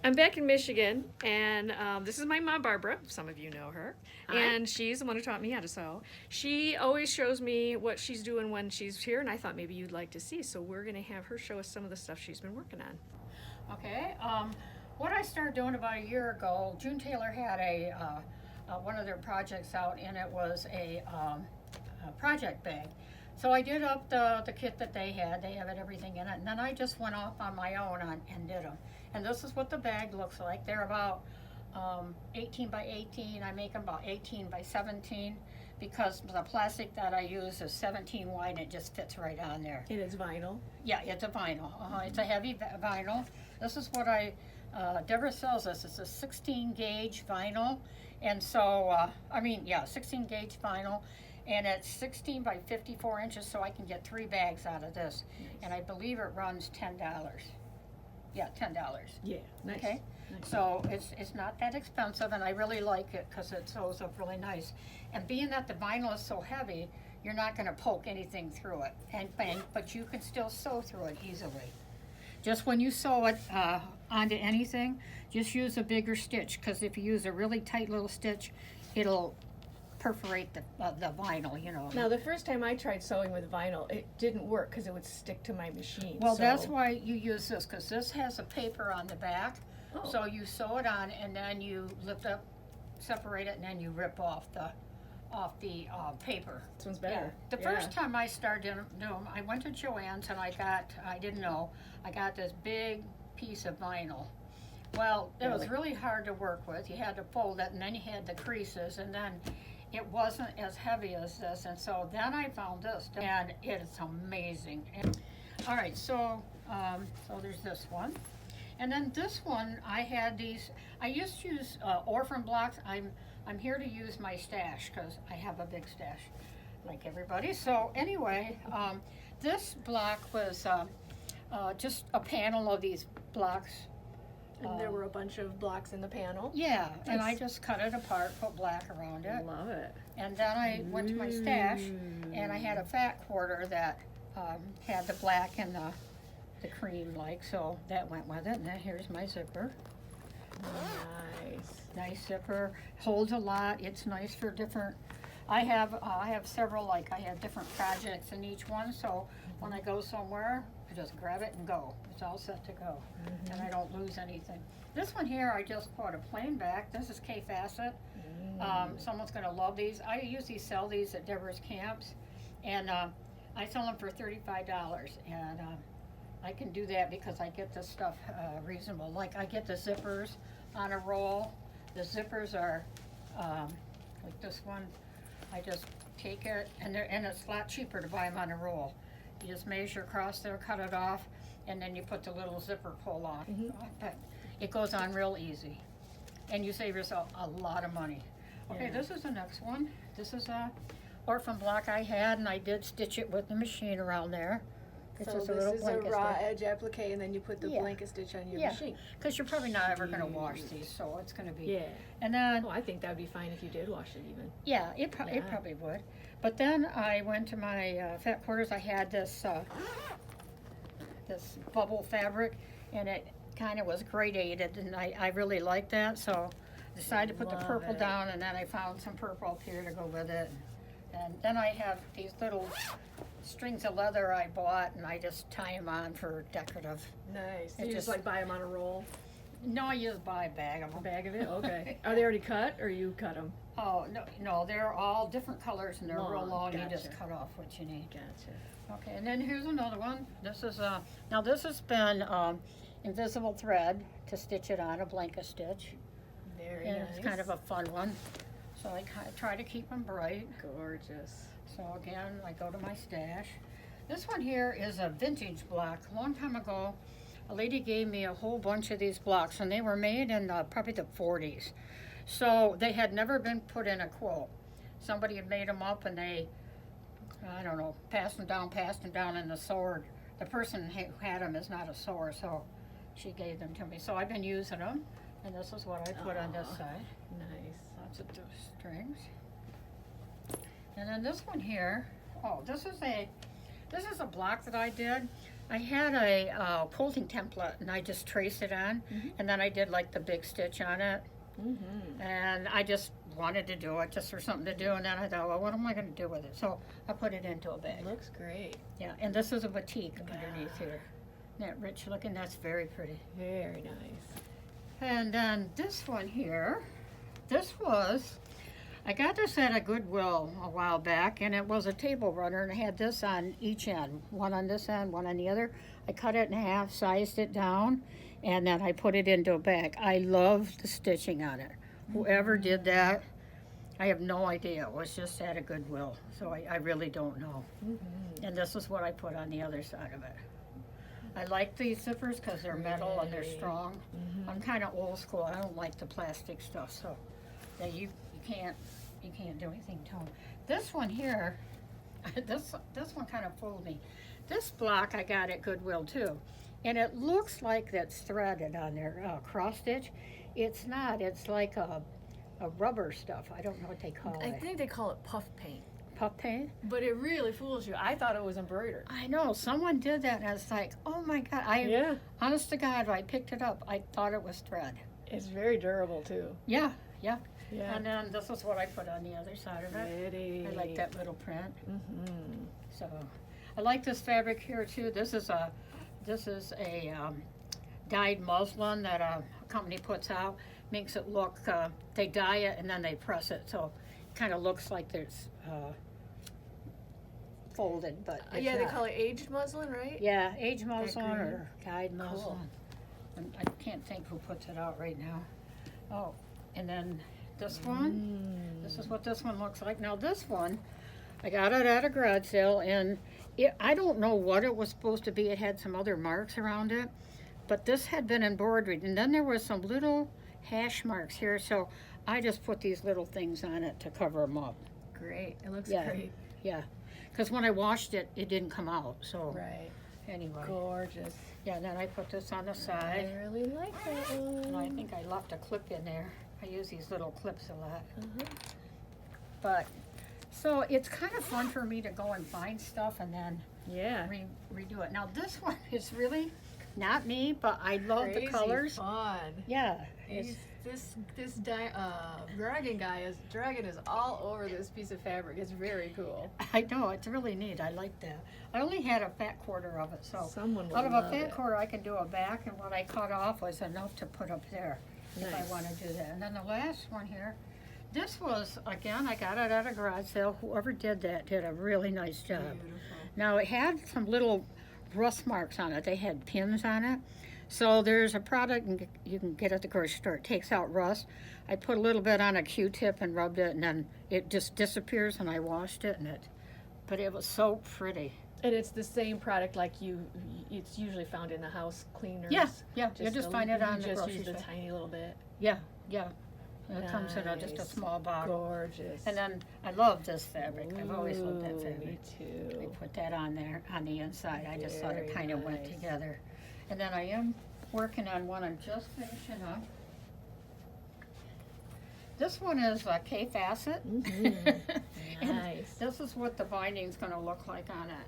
I'm back in Michigan, and this is my mom, Barbara. Some of you know her. Hi. And she's the one who taught me how to sew. She always shows me what she's doing when she's here, and I thought maybe you'd like to see. So we're going to have her show us some of the stuff she's been working on. Okay. What I started doing about a year ago, June Taylor had one of their projects out, and it was a project bag. So I did up the kit that they had. They have everything in it, and then I just went off on my own and did them. And this is what the bag looks like. They're about 18 by 18. I make them about 18 by 17 because the plastic that I use is 17 wide and it just fits right on there. And it's vinyl. Yeah, it's a vinyl. It's a heavy vinyl. This is what Deborah sells us. It's a 16 gauge vinyl. And so, 16 gauge vinyl. And it's 16 by 54 inches, so I can get 3 bags out of this. Nice. And I believe it runs $10. Yeah, $10. Yeah, nice. Okay, nice. so it's not that expensive, and I really like it because it sews up really nice. And being that the vinyl is so heavy, you're not going to poke anything through it, but you can still sew through it easily. Just when you sew it onto anything, just use a bigger stitch, because if you use a really tight little stitch, it'll perforate the vinyl, you know. Now, the first time I tried sewing with vinyl, it didn't work because it would stick to my machine. Well, that's why you use this, because this has a paper on the back. Oh. So you sew it on, and then you lift up, separate it, and then you rip off the paper. This one's better. The first time I started doing them, I went to Joann's and I got this big piece of vinyl. Well, it was really hard to work with. You had to fold it, and then you had the creases, and then it wasn't as heavy as this. And so then I found this, and it is amazing. All right, so there's this one. And then this one, I had these. I used to use Orphan Blocks. I'm here to use my stash because I have a big stash, like everybody. So anyway, this block was just a panel of these blocks. And there were a bunch of blocks in the panel. Yeah, and I just cut it apart, put black around it. Love it. And then I went to my stash, and I had a fat quarter that had the black and the cream, so that went with it. And then here's my zipper. Nice. Nice zipper, holds a lot. It's nice for different. I have several, I have different projects in each one, so when I go somewhere, I just grab it and go. It's all set to go, and I don't lose anything. This one here, I just bought a plain back. This is K-Facet. Someone's gonna love these. I usually sell these at Deborah's camps, and I sell them for $35, and I can do that because I get this stuff reasonable. Like I get the zippers on a roll. The zippers are like this one. I just take it, and it's a lot cheaper to buy them on a roll. You just measure across there, cut it off, and then you put the little zipper pull on. It goes on real easy, and you save yourself a lot of money. Okay, this is the next one. This is a Orphan block I had, and I did stitch it with the machine around there. It's So just a this little is a blanket raw stitch. edge applique, and then you put the blanket stitch on your machine. Because you're probably not ever going to wash these, so it's going to be. Yeah. And then, Oh, I think that would be fine if you did wash it even. yeah, it probably would. But then I went to my fat quarters. I had this bubble fabric, and it kind of was gradated, and I really liked that, so I decided to put the purple down, and then I found some purple up here to go with it. And then I have these little strings of leather I bought, and I just tie them on for decorative. Nice. It You just- just buy them on a roll? No, I just buy a bag of them. A bag of it? Okay. Are they already cut, or you cut them? Oh, no, they're all different colors, and they're real Long, long. You gotcha. just cut off what you need. Gotcha. Okay, and then here's another one. This is now this has been invisible thread to stitch it on, a blanket stitch. Very And nice. it's kind of a fun one. So I try to keep them bright. Gorgeous. So again, I go to my stash. This one here is a vintage block. A long time ago, a lady gave me a whole bunch of these blocks, and they were made in probably the 40s. So they had never been put in a quilt. Somebody had made them up, and they, I don't know, passed them down, and the person who had them is not a sewer, so she gave them to me. So I've been using them, and this is what I put on this side. Nice. Lots of those strings. And then this one here, this is a block that I did. I had a quilting template, and I just traced it on, and then I did like the big stitch on it, and I just wanted to do it just for something to do, and then I thought, well, what am I going to do with it? So I put it into a bag. Looks great. Yeah, and this is a batik underneath here. Isn't that rich looking? That's very pretty. Very nice. And then this one here, I got this at a Goodwill a while back, and it was a table runner, and it had this on each end, one on this end, one on the other. I cut it in half, sized it down, and then I put it into a bag. I love the stitching on it. Whoever did that, I have no idea. It was just at a Goodwill, so I really don't know. And this is what I put on the other side of it. I like these zippers because they're metal and they're strong. I'm kind of old school. I don't like the plastic stuff, so yeah, you can't do anything to them. This one here, this one kind of fooled me. This block I got at Goodwill too, and it looks like that's threaded on there, cross stitch. It's not. It's like a rubber stuff. I don't know what they call I it. think they call it puff paint. Puff paint? But it really fools you. I thought it was embroidered. I know. Someone did that, and I was like, oh my God. Honest to God, when I picked it up, I thought it was thread. It's very durable too. Yeah. Yeah. And then this is what I put on the other side of it. Pretty. I like that little print. So I like this fabric here too. This is a dyed muslin that a company puts out. Makes it look, they dye it and then they press it, so it kind of looks like there's folded, but it's Yeah, they not. call it aged muslin, right? Yeah, aged muslin green. or dyed muslin. Cool. And I can't think who puts it out right now. Oh, and then this one. This is what this one looks like. Now this one, I got it at a garage sale, and I don't know what it was supposed to be. It had some other marks around it, but this had been embroidered, and then there was some little hash marks here, so I just put these little things on it to cover them up. Great. It looks Yeah. great. Yeah, because when I washed it, it didn't come out, so Right. anyway. Gorgeous. Yeah, then I put this on the side, I really like that one. and I think I left a clip in there. I use these little clips a lot. But, so it's kind of fun for me to go and find stuff and then Yeah. redo it. Now this one is really not me, but I love the colors. Fun. Yeah, it's, This dragon is all over this piece of fabric. It's very cool. I know, it's really neat. I like that. I only had a fat quarter of it, so Someone will out of a love fat it. quarter I can do a back, and what I cut off was enough to put up there if I Nice. want to do that. And then the last one here, this was, again, I got it at a garage sale. Whoever did that did a really nice job. Beautiful. Now it had some little rust marks on it. They had pins on it. So there's a product you can get at the grocery store. It takes out rust. I put a little bit on a Q-tip and rubbed it, and then it just disappears, and I washed it, but it was so pretty. And it's the same product like it's usually found in the house cleaners. Yeah, you just find it on the You just grocery use a store. tiny little bit. Yeah. It comes in just a Nice. small bottle. Gorgeous. And then I love this fabric. I've always loved that Ooh, fabric. Me too. We put that on there on the inside. I just thought it Very kind of went nice. together. And then I am working on one I'm just finishing up. This one is a K facet. And Nice. this is what the binding's going to look like on it.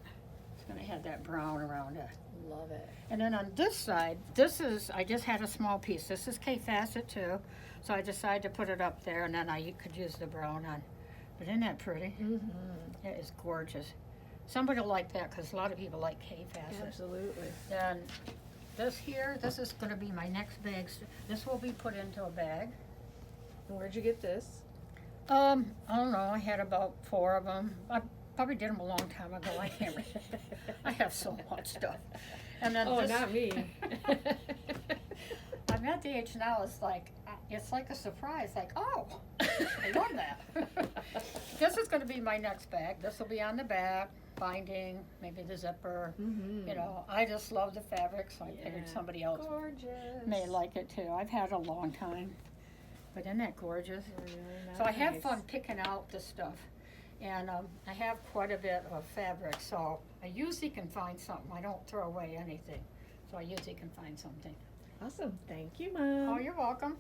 It's going to have that brown around it. Love it. And then on this side, I just had a small piece. This is K facet too. So I decided to put it up there, and then I could use the brown on. But isn't that pretty? It is gorgeous. Somebody will like that because a lot of people like K facet. Absolutely. Then this here, this is going to be my next bag. This will be put into a bag. And where'd you get this? I don't know. I had about 4 of them. I probably did them a long time ago. I can't remember. I have so much stuff. And then Oh, this, not me. I'm at the age now. It's like a surprise. Like, oh, I love that. This is going to be my next bag. This will be on the back, binding, maybe the zipper. You know, I just love the fabric, so I figured somebody else Gorgeous. may like it too. I've had it a long time. But isn't that gorgeous? Really So I have nice. fun picking out the stuff. And I have quite a bit of fabric, so I usually can find something. I don't throw away anything. So I usually can find something. Awesome. Thank you, Mom. Oh, you're welcome.